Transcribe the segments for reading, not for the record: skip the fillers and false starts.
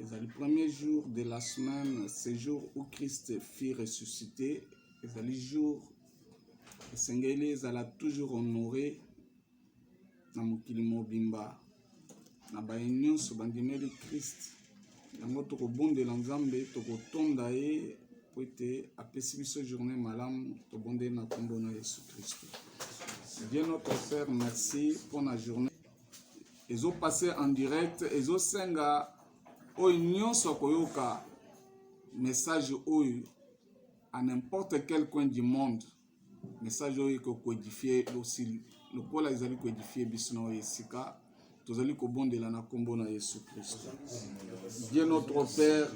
le premier jour de la semaine, ce jour où Christ fut ressuscité, le jour Sengeli ezala toujours honoré na mokili mobimba na baye nyonso bandimeli Christ. Yango tokobondela Nzambe, tokotonda ye po ete apesi biso journée malamu, tobondeli na kombo na Yesu Christ. Bien notre Père, merci pour la journée. Ils ont passé en direct, ils ont senga oyo nyonso koyoka message oyo à n'importe quel coin du monde. Message oyo ko édifier aussi le pôle ezali ko édifier biso na esika tozali ko bondela na kombo na Yesu Christ. Bien notre Père,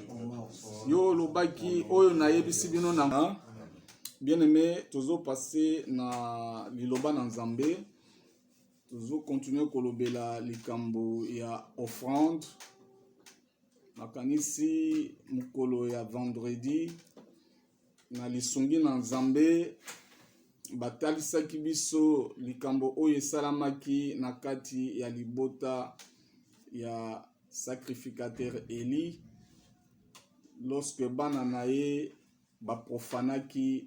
yo lobaki oyo na yebisi bino na bien aimé, tozo passer na liloba na Nzambe. Toujours continuer kolobela likambo ya offrande. Makanisi mukolo ya vendredi na lisungi na Nzambe batalisaki biso likambo oyo esalamaki na kati ya libota ya sacrificateur Eli lorsque bana na ye baprofanaki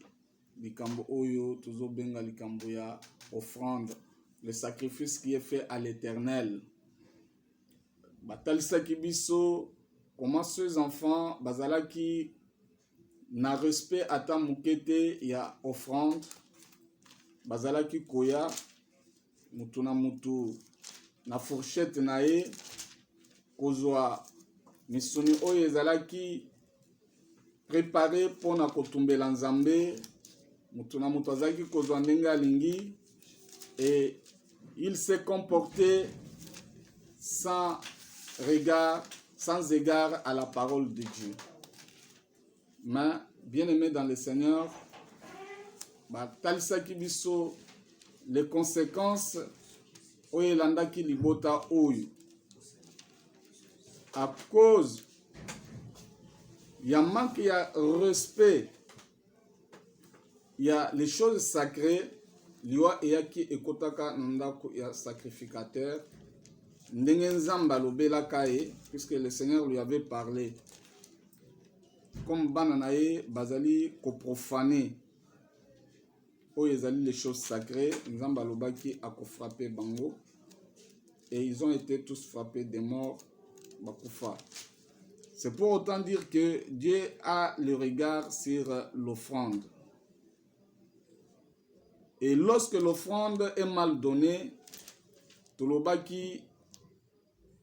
likambo oyo tozobenga likambo ya offrande, le sacrifice qui est fait à l'Éternel. Batalisaki biso comment ces enfants bazalaki na respect ata mukete ya offrande, bazalaki koya mutu na mutu na fourchette na ye kozwa misuni oyo ezalaki préparé pona kotumbela Nzambe, mutu na mutu azalaki kozwa ndenge alingi, et il s'est comporté sans égard à la parole de Dieu. Mais, bien-aimé dans le Seigneur, talisaki biso les conséquences oyo elandaki libota oyo à cause ya manque ya respect ya les choses sacrées. Liwa eyaki ekotaka na ndako ya sacrificateur ndenge Nzambe alobelaka ye, puisque le Seigneur lui avait parlé comme bana na ye bazali koprofane oyo ezali les choses sacrées. Nzambe alobaki akofrape bango et ils ont été tous frappés de mort bakufa. C'est pour autant dire que Dieu a le regard sur l'offrande. Et lorsque l'offrande est mal donnée, tolobaki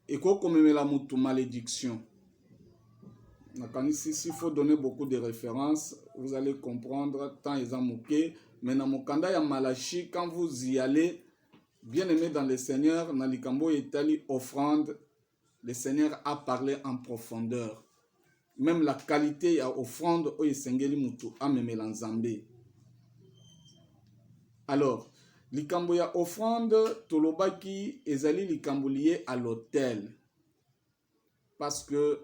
eko komemela mutu malédiction. S'il faut donner beaucoup de références, vous allez comprendre tant ils ont moqué. Mais dans Mokanda ya Malachi, quand vous y allez, bien aimé dans le Seigneur, dans likambo etali offrande, le Seigneur a parlé en profondeur. Même la qualité ya offrande oyo esengeli mutu amemela Nzambe. Alors, likambo ya offrande tolobaki ezali likambo lié à l'autel. Parce que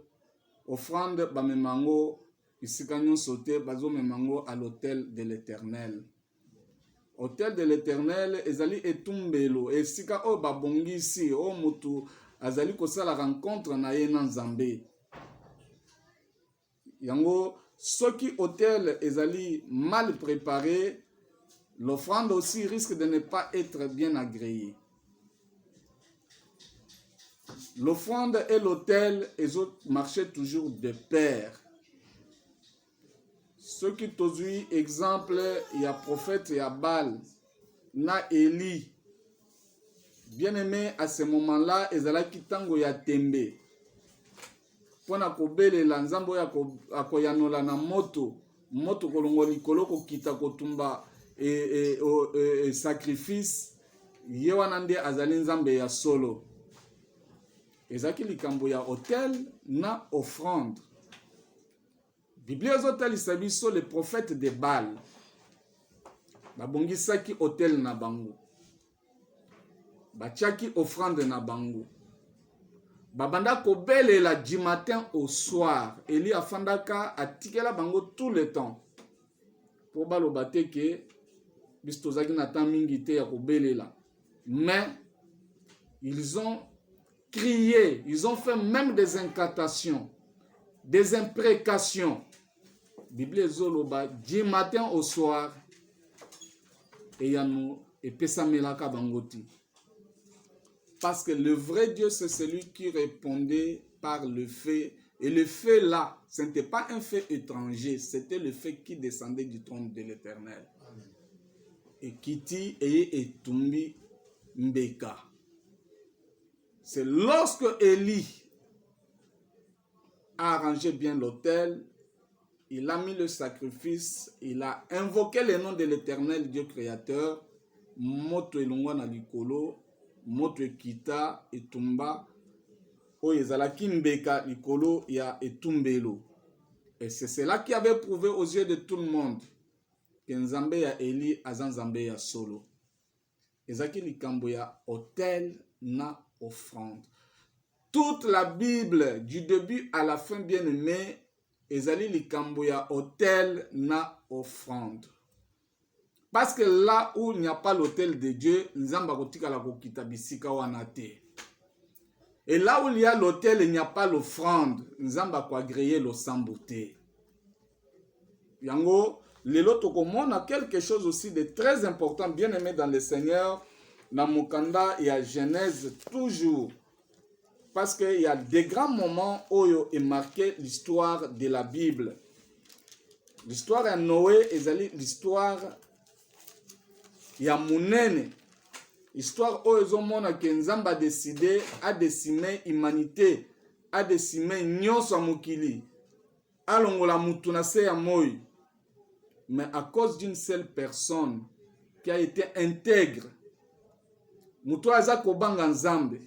offrande bamemango isika nyonso te bazo memango à l'autel de l'Éternel. Autel de l'Éternel ezali etumbelo esika o babongisi o mutu azali kosala rencontre na ye na Nzambe. Yango soki autel ezali mal préparé, l'offrande aussi risque de ne pas être bien agréée. L'offrande et l'autel, ils ont marché toujours de pair. Ce qui t'ozui exemple, il y a prophète, il y a Baal, na Eli. Bien aimé, à ce moment-là, ils allaient kitango ya tembe. Pona kobele la nzambo ya koyanola na moto kolongo likolo kokita kotumba et sacrifice yewanande azali Nzambe ya solo. Ezaki likambo ya autel na offrande. Biblia ezotalisa biso les prophètes de Baal babongisaki autel na bango, batiaki offrande na bango, babanda kobelela du matin au soir. Eli afandaka atikela bango tout le temps pour baloba te ke bistozaki na temps mingi te ya kobelela. Mais ils ont crié, ils ont fait même des incantations des imprécations. Bible zoloba du matin au soir et yano et pesamelaka bangoti. Parce que le vrai Dieu, c'est celui qui répondait par le fait. Et le fait là, ce n'était pas un fait étranger, c'était le fait qui descendait du trône de l'Éternel. Et Kiti et Tumbi Mbeka. C'est lorsque Élie a arrangé bien l'autel, il a mis le sacrifice, il a invoqué le nom de l'Éternel, Dieu créateur, Moto Elongwa na likolo, Moto Ekita Etumba, Oyezalaki Mbeka likolo ya Etumbelo. Et c'est cela qui avait prouvé aux yeux de tout le monde que Nzambe ya Eli aza Nzambe ya solo. Ezaki likambo ya autel na offrande. Toute la Bible, du début à la fin, bien aimé, ezali likambo ya autel na offrande. Parce que là où il n'y a pas l'autel de Dieu, Nzamba kotika la kokita bisika wana te. Et là où il y a l'autel, il n'y a pas l'offrande. Nzamba ko agréer le samboté. Yango, lelo tokomona quelque chose aussi de très important, bien aimé dans le Seigneur, dans Mukanda et à Genèse toujours. Parce qu'il y a des grands moments où est marqué l'histoire de la Bible. L'histoire de Noé, l'histoire de Mounene. L'histoire où ils ont montré que Nzamba a décidé à décimer l'humanité, à décimer nyonso mokili, à longola mutunase ya moi. Mais à cause d'une seule personne qui a été intègre, muto aza kobanga Nzambe.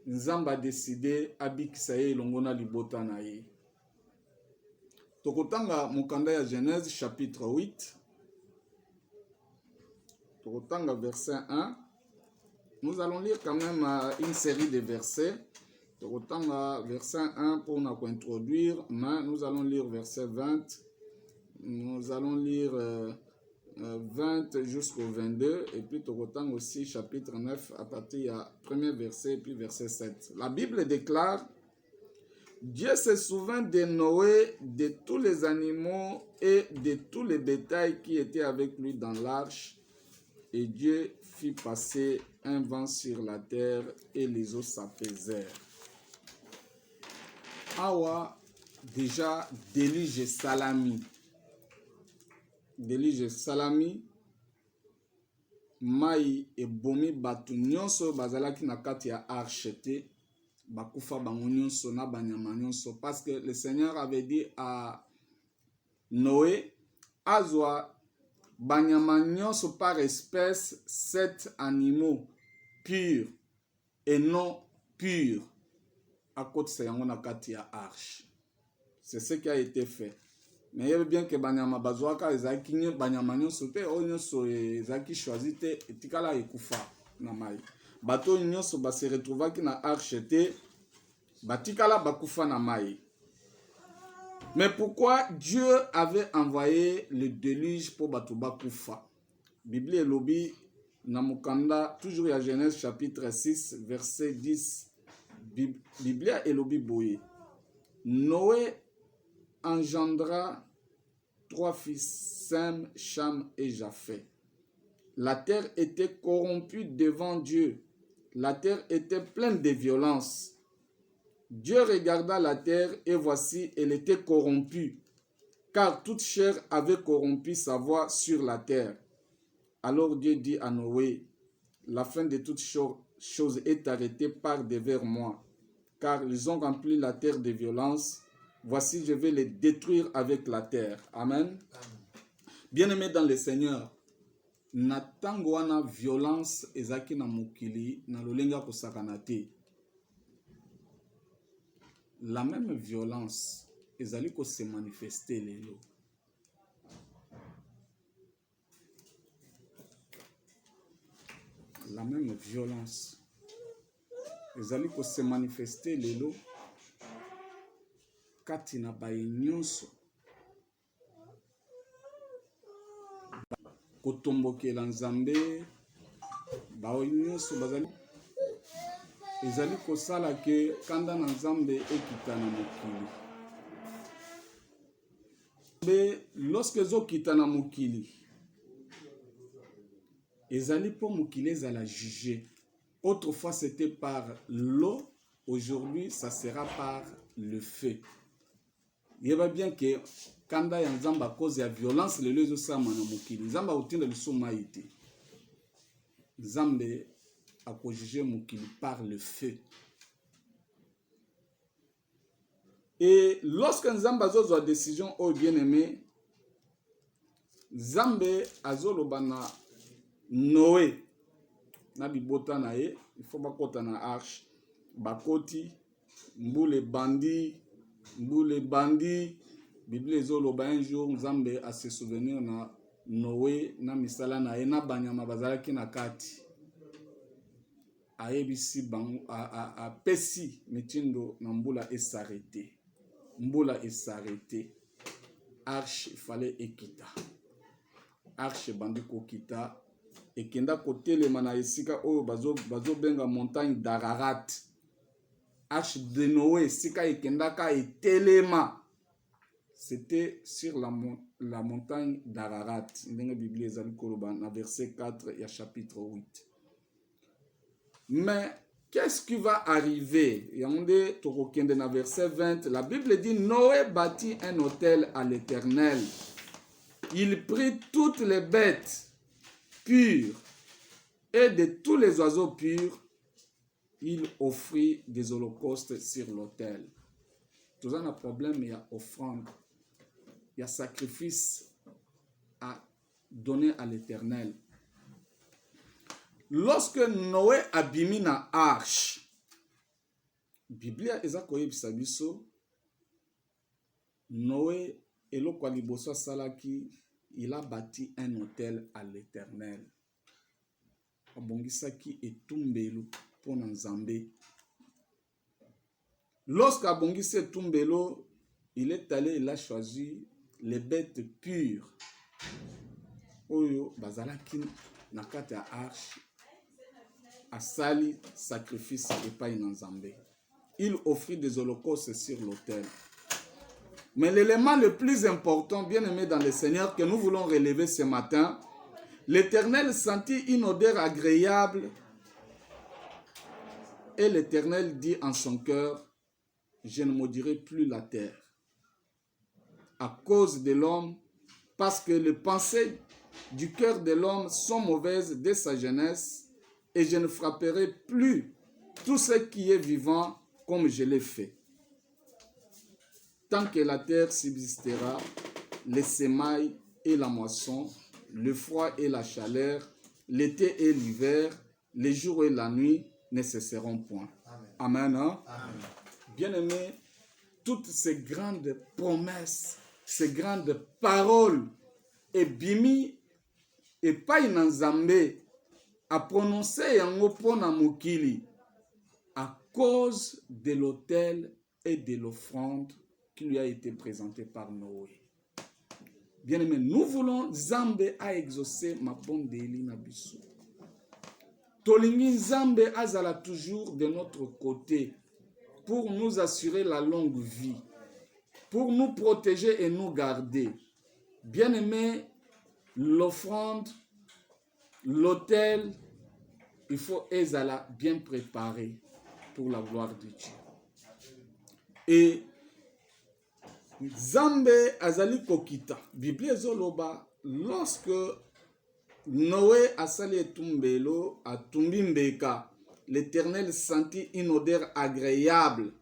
Nzamba a décidé abikisa ye longona libota na ye. Tokotanga mukanda ya Genèse chapitre 8. Tokotanga verset 1. Nous allons lire quand même une série de versets. Tokotanga verset 1 pour nous introduire, mais nous allons lire verset 20. Nous allons lire 20 jusqu'au 22 et puis Tokotang aussi chapitre 9 à partir du premier verset et puis verset 7. La Bible déclare: Dieu se souvint de Noé, de tous les animaux et de tous les bétails qui étaient avec lui dans l'arche, et Dieu fit passer un vent sur la terre et les eaux s'apaisèrent. Awa déjà délige salami. Delige salami mai ebomi batu nyonso bazalaki na kati ya arche te bakufa bango nyonso na banyama nyonso, parce que le Seigneur avait dit à Noé azwa banyama nyonso par espèce 7 animaux purs et non purs à côté de yango na kati ya arche. C'est ce qui a été fait. Mais il y a bien que banyama bazwaka ezaki banyama nyonso te o nyonso ezaki choisi te etikala ekufa na mai. Bato nyonso ba se retrouvaki na arche te batikala bakufa na mai. Mais pourquoi Dieu avait envoyé le déluge pour bato bakufa? Bible elobi na mukanda toujours ya Genèse chapitre 6 verset 10. Bible elobi boye: Noé engendra 3 fils, Sem, Cham et Japheth. La terre était corrompue devant Dieu. La terre était pleine de violence. Dieu regarda la terre et voici, elle était corrompue, car toute chair avait corrompu sa voix sur la terre. Alors Dieu dit à Noé: la fin de toute chose est arrêtée par devers moi, car ils ont rempli la terre de violence. Voici, je vais les détruire avec la terre. Amen. Bien-aimés dans le Seigneur, na tango wana violence ezaki na mokili na lolenga kosakana te. La même violence ezali ko se manifester lelo. La même violence ezali ko se manifester lelo kati na baye nyonso kotombokela Nzambe baye nyonso bazali ezali kosala ke kanda na Nzambe ekita na mokili. Mais lorsque ezokita na mokili, ezali po mokili ezala jugé. Autrefois c'était par l'eau, aujourd'hui ça sera par le feu. Il va bien que kanda ya nzamba cause ya violence lelo ezosama na mokili. Nzamba otinda lisoma ite. Nzambe akojuge mokili par le feu. Et lorsque Nzamba azozwa décision au bien-aimé, Nzambe azoloba na Noé na bibota na ye, il faut bakota na arche, bakoti mbule bandi, Bible ezoloba un jour Nzambe a se souvenir na Noé na misala na ye na banyama bazalaki na kati. Ayebisi bango a pesi mitindo na mbula esarete. Mbula esarete. Arche il fallait ekita. Arche bandi kokita ekenda kotelema na esika oyo bazo benga montagne d'Ararat. Arche de Noé esika ekendaka etelema. C'était sur la montagne d'Ararat. Ndenge Bible ezali koloba na verset 4 ya chapitre 8. Mais qu'est-ce qui va arriver? Yandé Torokende na verset 20, la Bible dit Noé bâtit un autel à l'Éternel. Il prit toutes les bêtes pures et de tous les oiseaux purs, il offrit des holocaustes sur l'autel. Tout ça, un problème, il y a offrande, il y a sacrifice à donner à l'Éternel. Lorsque Noé abimi na arche, Biblia eza koyebisa biso Noé eloko liboso salaki, il a bâti un autel à l'Éternel. Abongisaki etumbelo pona Nzambe. Lorsque abongisi etumbelo, il est allé, il a choisi les bêtes pures. Oyo bazalaki na kati ya arche. Asali sacrifice epai na Nzambe. Il offrit des holocaustes sur l'autel. Mais l'élément le plus important, bien aimé dans le Seigneur, que nous voulons relever ce matin, l'Éternel sentit une odeur agréable et l'Éternel dit en son cœur, je ne maudirai plus la terre à cause de l'homme, parce que les pensées du cœur de l'homme sont mauvaises dès sa jeunesse, et je ne frapperai plus tout ce qui est vivant comme je l'ai fait. Tant que la terre subsistera, les semailles et la moisson, le froid et la chaleur, l'été et l'hiver, les jours et la nuit ne cesseront point. Amen. Hein? Amen. Bien-aimés, toutes ces grandes promesses, ces grandes paroles, et bimi, et pas in Nzambe, a prononcé yango pona mokili à cause de l'autel et de l'offrande qui lui a été présentée par Noé. Bien-aimé, nous voulons Nzambe a exaucé ma bonne déli na biso. Tolingi Nzambe azala toujours de notre côté pour nous assurer la longue vie, pour nous protéger et nous garder. Bien-aimé, l'offrande, l'autel, il faut ezala bien préparé pour la gloire de Dieu. Et Nzambe azali kokita. Bible ezoloba lorsque Noé asali etumbelo atumbi mbeka, l'Éternel sentit une odeur agréable.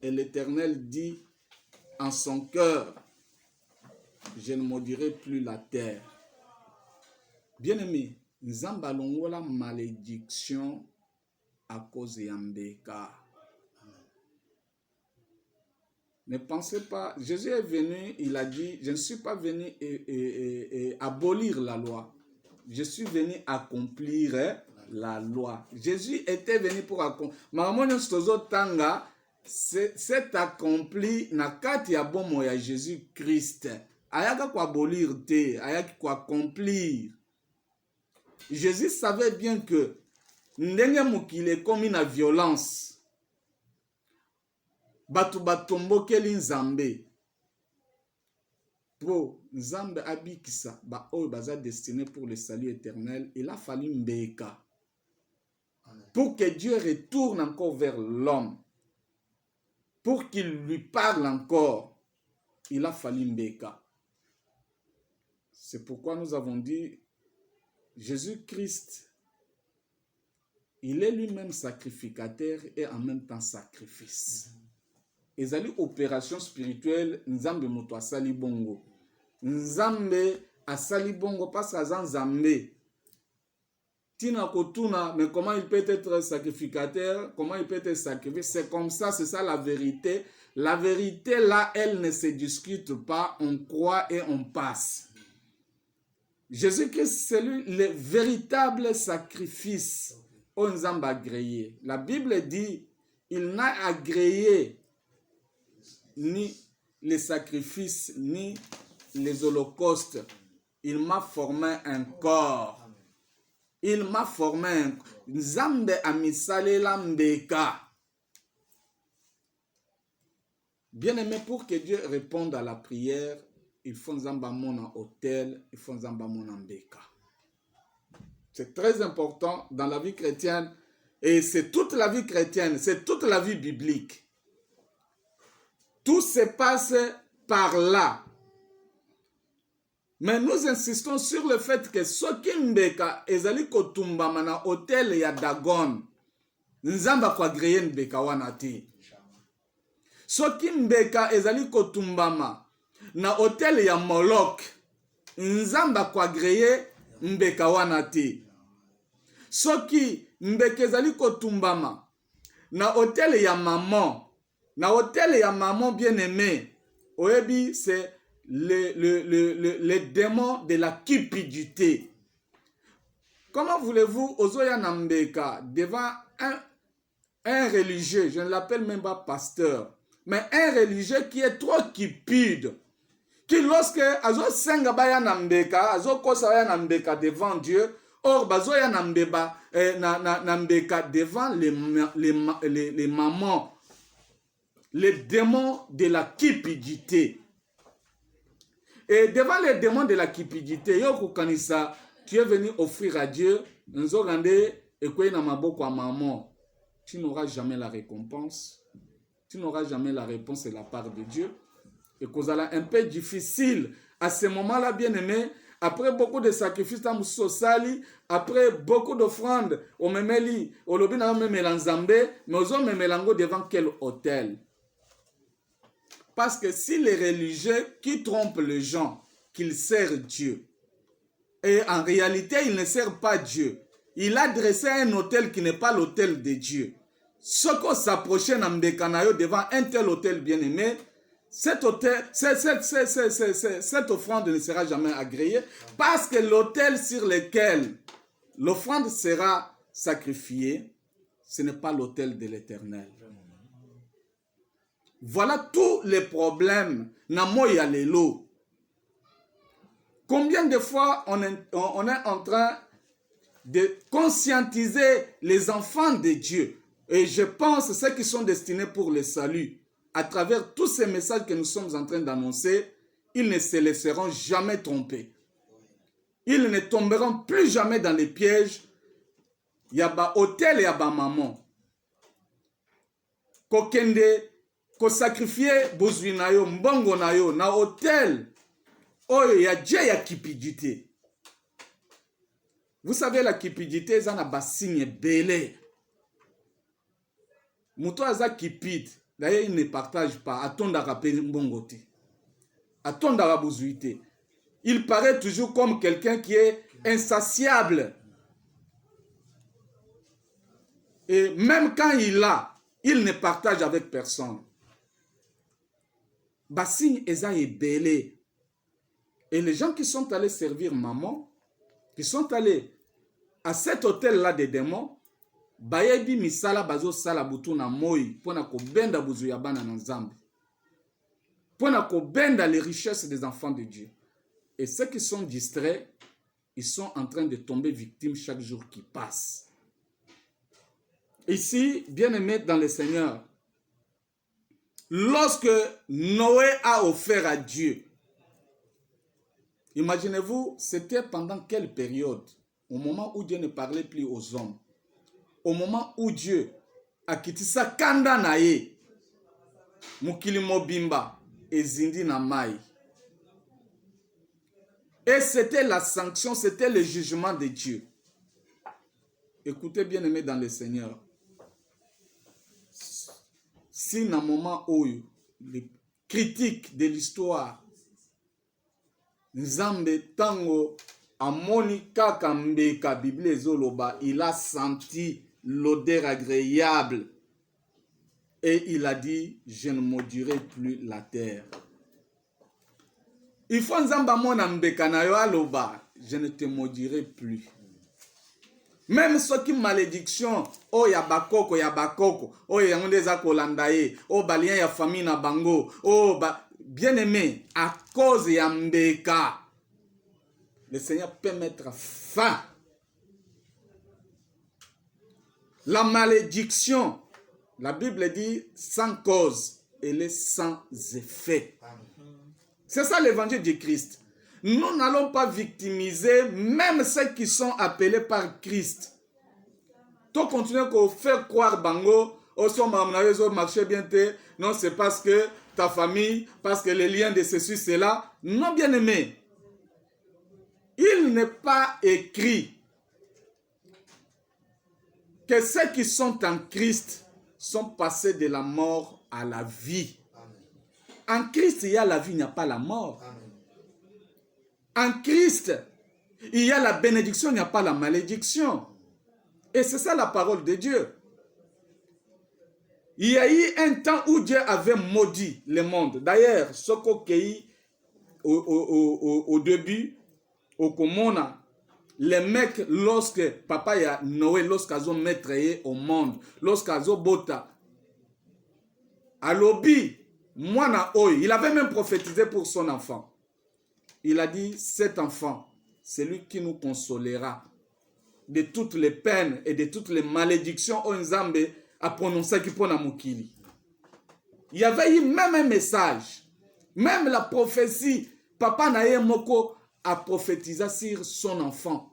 Et l'Éternel dit en son cœur, je ne maudirai plus la terre. Bien-aimé, Nzambe alongola malédiction à cause ya mbeka. Ne pensez pas, Jésus est venu, il a dit, je ne suis pas venu abolir la loi. Je suis venu accomplir la loi. Jésus était venu pour accomplir. Maman stozo tanga, c'est accompli na kati ya bomo ya Jésus Christ. Ayaka ko abolir te, ayaki ko accomplir. Jésus savait bien que ndenge mokile komi na violence. Batu batombokeli Nzambe. pour Nzambe abikisa ba oyo baza destiné pour le salut éternel, il a fallu mbeka. Pour que Dieu retourne encore vers l'homme, pour qu'il lui parle encore, il a fallu mbeka. C'est pourquoi nous avons dit, Jésus-Christ, il est lui-même sacrificateur et en même temps sacrifice. Ezali opération spirituelle, Nzambe moto asali bongo. Nzambe asali bongo parce que Nzambe. Tina kotuna, mais comment il peut être sacrificateur? Comment il peut être sacrifié? C'est comme ça, c'est ça la vérité. La vérité là, elle ne se discute pas, on croit et on passe. Jésus-Christ, c'est lui le véritable sacrifice au Nzambe agréé. La Bible dit, il n'a agréé ni les sacrifices, ni les holocaustes. Il m'a formé un corps. Il m'a formé un corps. Nzambe amisale lambeka. Bien aimé, pour que Dieu réponde à la prière, il faut Nzamba mon hôtel, il faut Nzamba mon mbeka. C'est très important dans la vie chrétienne et c'est toute la vie chrétienne, c'est toute la vie biblique. Tout se passe par là. Mais nous insistons sur le fait que soki mbeka ezali kotumbama na hôtel ya Dagon, Nzamba kwa greye mbeka wana te. Soki mbeka ezali kotumbama na hôtel ya Molok, Nzamba kwa greye mbeka wana te. Soki mbeka ezali kotumbama na hôtel ya Maman, na hôtel ya Maman bien-aimé, oyebi c'est les démons de la cupidité. Comment voulez-vous ozoya na mbeka devant un religieux, je ne l'appelle même pas pasteur, mais un religieux qui est trop cupide, qui lorsque azo senga baya na mbeka, azo kosa baya na mbeka devant Dieu, or bazoya na mbeba na mbeka devant les mamans, les démons de la cupidité. Et devant les démons de la cupidité, yo kanisa, tu es venu offrir à Dieu, nzo gande ekwe na maboko a maman. Tu n'auras jamais la récompense. Tu n'auras jamais la réponse de la part de Dieu. Et que ça un peu difficile à ce moment-là, bien aimé, après beaucoup de sacrifices, après beaucoup d'offrandes, on me met au lobby na me melanzambe, mais on me melango devant quel hôtel? Parce que si les religieux qui trompent les gens, qu'ils servent Dieu, et en réalité, ils ne servent pas Dieu, il a dressé un hôtel qui n'est pas l'hôtel de Dieu. Ce qu'on s'approchait devant un tel hôtel bien-aimé, cette offrande ne sera jamais agréée parce que l'hôtel sur lequel l'offrande sera sacrifiée, ce n'est pas l'hôtel de l'Éternel. Voilà tous les problèmes. Namoya lelo. Combien de fois on est en train de conscientiser les enfants de Dieu, et je pense ceux qui sont destinés pour le salut, à travers tous ces messages que nous sommes en train d'annoncer, ils ne se laisseront jamais tromper. Ils ne tomberont plus jamais dans les pièges. Yaba hôtel et yaba maman. Kokende ko sacrifier bozwi na yo mbongo na yo na hôtel oyo ya Dieu ya cupidité. Vous savez la cupidité ça na basigne belé. Muto aza cupide, d'ailleurs il ne partage pas, atondaka pe mbongo te. Atondaka bozwi te. Il paraît toujours comme quelqu'un qui est insatiable. Et même quand il a, il ne partage avec personne. Bassigne eza ebele. Et les gens qui sont allés servir maman, qui sont allés à cet hôtel-là des démons, bayebi misala bazo sala butu na moi, pona ko benda buzu ya bana na Nzambe. Pona ko benda les richesses des enfants de Dieu. Et ceux qui sont distraits, ils sont en train de tomber victimes chaque jour qui passe. Ici, bien-aimés dans le Seigneur, lorsque Noé a offert à Dieu Imaginez-vous, c'était pendant quelle période? Au moment où Dieu ne parlait plus aux hommes. Au moment où Dieu a quitté sa kanda na ye. Mukili mobimba ezindi na mai. Et c'était la sanction, c'était le jugement de Dieu. Écoutez bien aimé dans le Seigneur. Si dans le moment où les critiques de l'histoire, Nzambe tango amoni kaka mbeka Bible ezoloba, il a senti l'odeur agréable et il a dit, je ne maudirai plus la terre. Il faut Nzamba mona mbeka na yo aloba, je ne te maudirai plus. Même ceux qui malédiction, oh ya bakoko, oh ya ngondeza kolandaye, oh balien ya famille na bango, oh bien aimé, à cause ya mbeka, le Seigneur peut mettre fin. La malédiction, la Bible dit sans cause, elle est sans effet. C'est ça l'évangile du Christ. Nous n'allons pas victimiser même ceux qui sont appelés par Christ. Tout continuer à faire croire bango, marché bien te, non c'est parce que ta famille, parce que les liens de ceci, cela. Non bien aimé. Il n'est pas écrit que ceux qui sont en Christ sont passés de la mort à la vie. En Christ, il y a la vie, il n'y a pas la mort. En Christ, il y a la bénédiction, il n'y a pas la malédiction. Et c'est ça la parole de Dieu. Il y a eu un temps où Dieu avait maudit le monde. D'ailleurs, ce qu'on a au début, au Komona, les mecs, lorsque papa et Noé, lorsqu'ils ont mettré au monde, lorsqu'ils ont bota, à l'obi, il avait même prophétisé pour son enfant. Il a dit, cet enfant, c'est lui qui nous consolera de toutes les peines et de toutes les malédictions au Nzambe a prononcé qui pour Mukili. Il y avait eu même un message, même la prophétie. Papa Naye Moko a prophétisé sur son enfant,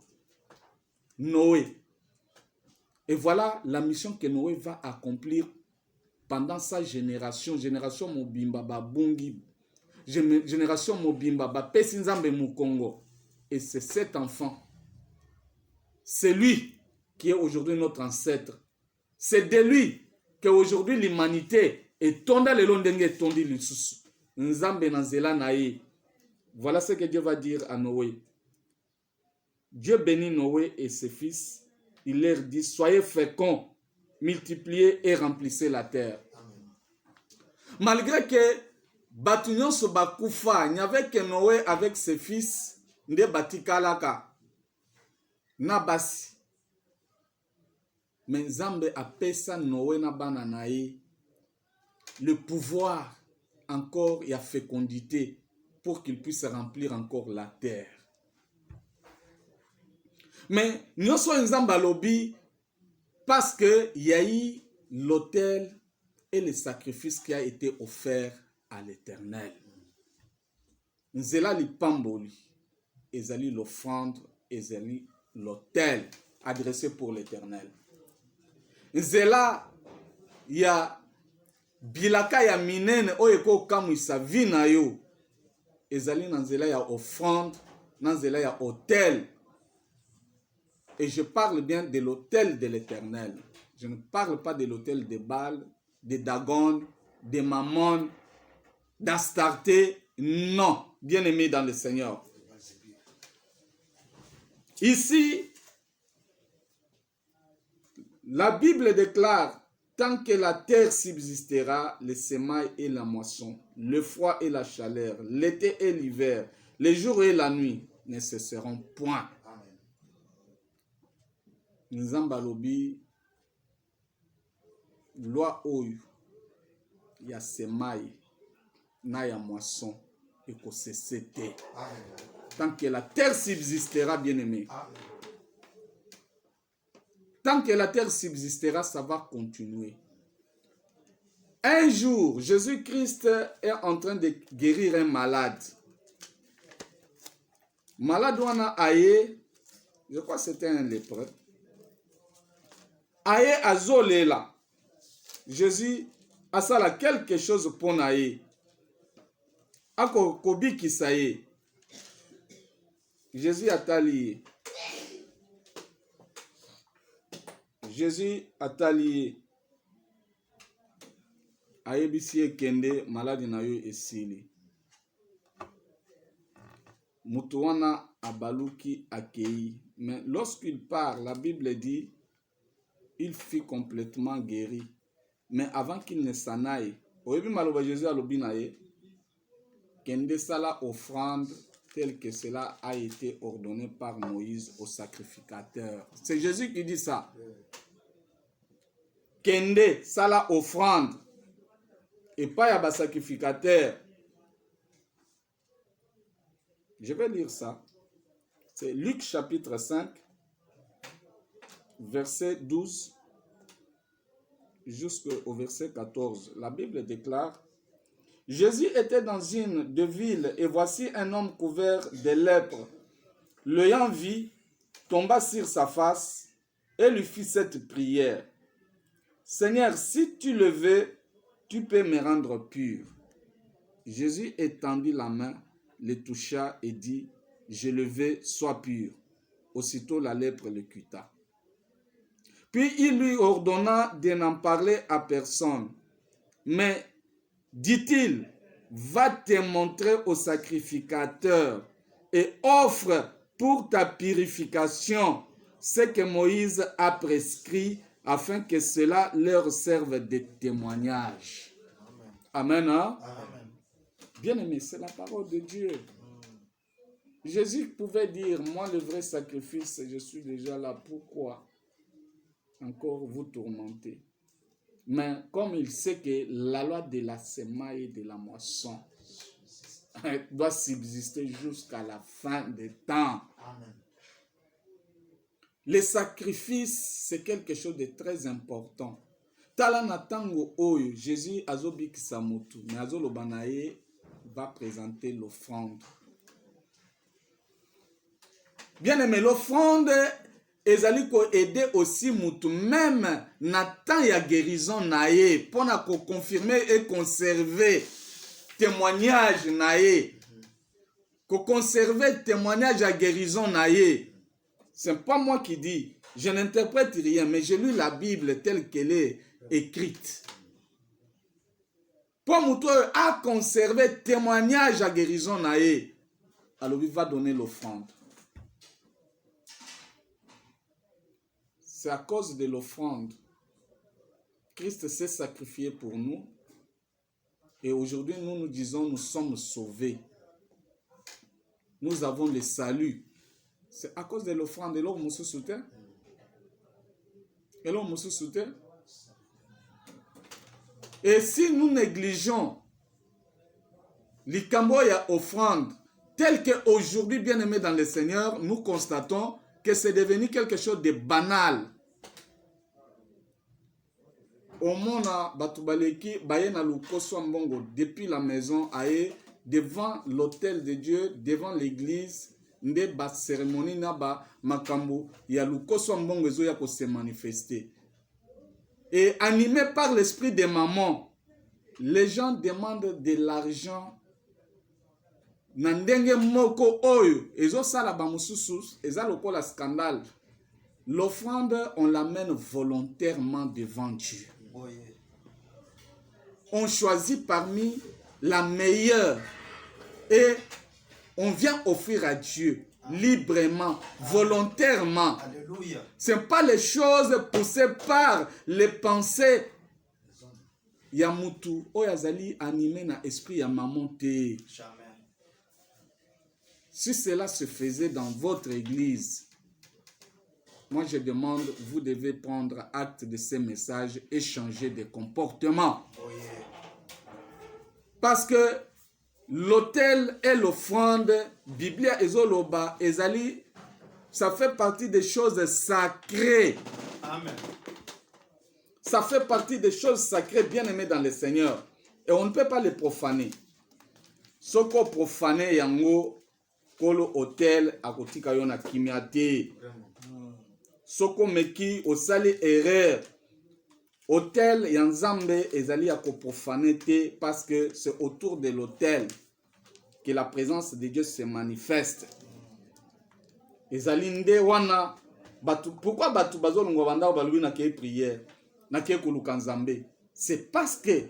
Noé. Et voilà la mission que Noé va accomplir pendant sa génération. Génération Mobimba Babungi. Génération Mobimba Pesinzambe Mukongo. Et c'est cet enfant. C'est lui qui est aujourd'hui notre ancêtre. C'est de lui qu'aujourd'hui l'humanité est tondue le long d'enge tondi lisusu. Nzambe nanzela nae. Voilà ce que Dieu va dire à Noé. Dieu bénit Noé et ses fils. Il leur dit, soyez féconds, multipliez et remplissez la terre. Amen. Malgré que Batunyon se bakufa, il n'y avait que Noé avec ses fils, nde batikalaka. Nabasi. Mais Nzambe a pesa Noé na bana nae le pouvoir encore et la fécondité pour qu'il puisse remplir encore la terre. Mais nous sommes Nzambe lobi parce que il y a eu l'autel et le sacrifice qui a été offert à l'Éternel. Nzela li pamboli, ezali l'offrande, ezali l'autel adressé pour l'Éternel. Nzela ya bilaka ya minene oyeko kamwisa vina yo ezali na nzela ya offrande, na nzela ya autel. Et je parle bien de l'autel de l'Éternel. Je ne parle pas de l'autel de Baal, de Dagon, de Mammon, d'Astarté. Non, bien aimé dans le Seigneur. Ici, la Bible déclare, tant que la terre subsistera, le semail et la moisson, le froid et la chaleur, l'été et l'hiver, les jours et la nuit ne cesseront point. Nzamba lobi, loi oyo, ya semail, na ya moisson, et que c'était. Tant que la terre subsistera, bien aimé. Tant que la terre subsistera, ça va continuer. Un jour, Jésus-Christ est en train de guérir un malade. Malade wana aye, je crois que c'était un lépreux. Aye azolela. Jésus asala quelque chose pour naye. Ako kobikisa ye. Jésus atali. Jésus atali. Ayebisi kende maladi na yo esili. Mutu wana abaluki akei. Mais lorsqu'il part, la Bible dit, il fut complètement guéri. Mais avant qu'il ne s'en aille, oyebi maloba Jésus alobi na ye, kende sala offrande tel que cela a été ordonné par Moïse au sacrificateur. C'est Jésus qui dit ça. Kende sala offrande et pas yaba sacrificateur. Je vais lire ça. C'est Luc chapitre 5, verset 12 jusqu'au verset 14. La Bible déclare, Jésus était dans une de ville et voici un homme couvert de lèpre. L'ayant vu, tomba sur sa face et lui fit cette prière. Seigneur, si tu le veux, tu peux me rendre pur. Jésus étendit la main, le toucha et dit, je le veux, sois pur. Aussitôt la lèpre le quitta. Puis il lui ordonna de n'en parler à personne. Mais, dit-il, va te montrer au sacrificateur et offre pour ta purification ce que Moïse a prescrit afin que cela leur serve de témoignage. Amen. Hein? Amen. Bien-aimé, c'est la parole de Dieu. Jésus pouvait dire, moi le vrai sacrifice, je suis déjà là. Pourquoi encore vous tourmenter? Mais comme il sait que la loi de la semaille et de la moisson doit subsister jusqu'à la fin des temps. Amen. Le sacrifice, c'est quelque chose de très important. Talana tango oyo, Jésus azobikisa mutu, mais azolobanaye va présenter l'offrande. Bien aimé, l'offrande ezali ko aider aussi mutu même na temps ya guérison naye pour na ko confirmer et conserver témoignage naye. Ko conserver témoignage à guérison naye. C'est pas moi qui dis, je n'interprète rien, mais je lis la Bible telle qu'elle est écrite. Pour mutu a conserver témoignage à guérison naye, alors il va donner l'offrande. C'est à cause de l'offrande. Christ s'est sacrifié pour nous. Et aujourd'hui, nous disons, nous sommes sauvés. Nous avons le salut. C'est à cause de l'offrande. Et l'homme se soutient. Et l'homme se soutient. Et si nous négligeons l'ikamboya offrande, tel qu'aujourd'hui, bien aimé dans le Seigneur, nous constatons que c'est devenu quelque chose de banal. Au monde, Batubaleki, Bayena Lukoso Mbongo, depuis la maison, aye, devant l'autel de Dieu, devant l'église, nde ba cérémonie na ba makambo, ya Lukoso Mbongo ezoya ko se manifester. Et animé par l'esprit de maman, les gens demandent de l'argent. Nandenge moko oyo, ezo sala ba mususu, eza lokola scandale. L'offrande, on l'amène volontairement devant Dieu. On choisit parmi la meilleure et on vient offrir à Dieu librement, volontairement. Alléluia. Ce n'est pas les choses poussées par les pensées. Yamutu, oyazali animé na esprit ya maman te. Si cela se faisait dans votre église, moi je demande, vous devez prendre acte de ces messages et changer de comportement. Oh yeah. Parce que l'autel et l'offrande, Biblia ezoloba, ezali, ça fait partie des choses sacrées. Amen. Ça fait partie des choses sacrées bien aimées dans le Seigneur. Et on ne peut pas les profaner. Ce qu'on profane yango, kolo hôtel akotika yo na kimia te. Soko meki osali erreur. Hôtel ya Nzambe ezali ya koprofane te parce que c'est autour de l'hôtel que la présence de Dieu se manifeste. Ezali nde wana batu, pourquoi batu bazolongwa banda balobi na ke prière na ke koluka Nzambe? C'est parce que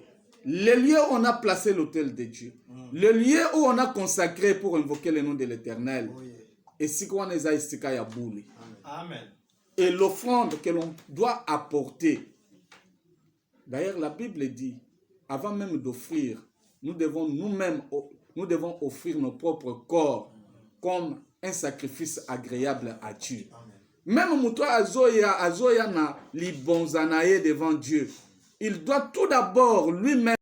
le lieu où on a placé l'hôtel de Dieu, le lieu où on a consacré pour invoquer le nom de l'Éternel, et si on est à ya boule. Amen. Et l'offrande que l'on doit apporter. D'ailleurs, la Bible dit, avant même d'offrir, nous devons offrir nos propres corps comme un sacrifice agréable à Dieu. Même Moutoua Azoya na libonzanaye devant Dieu, il doit tout d'abord lui-même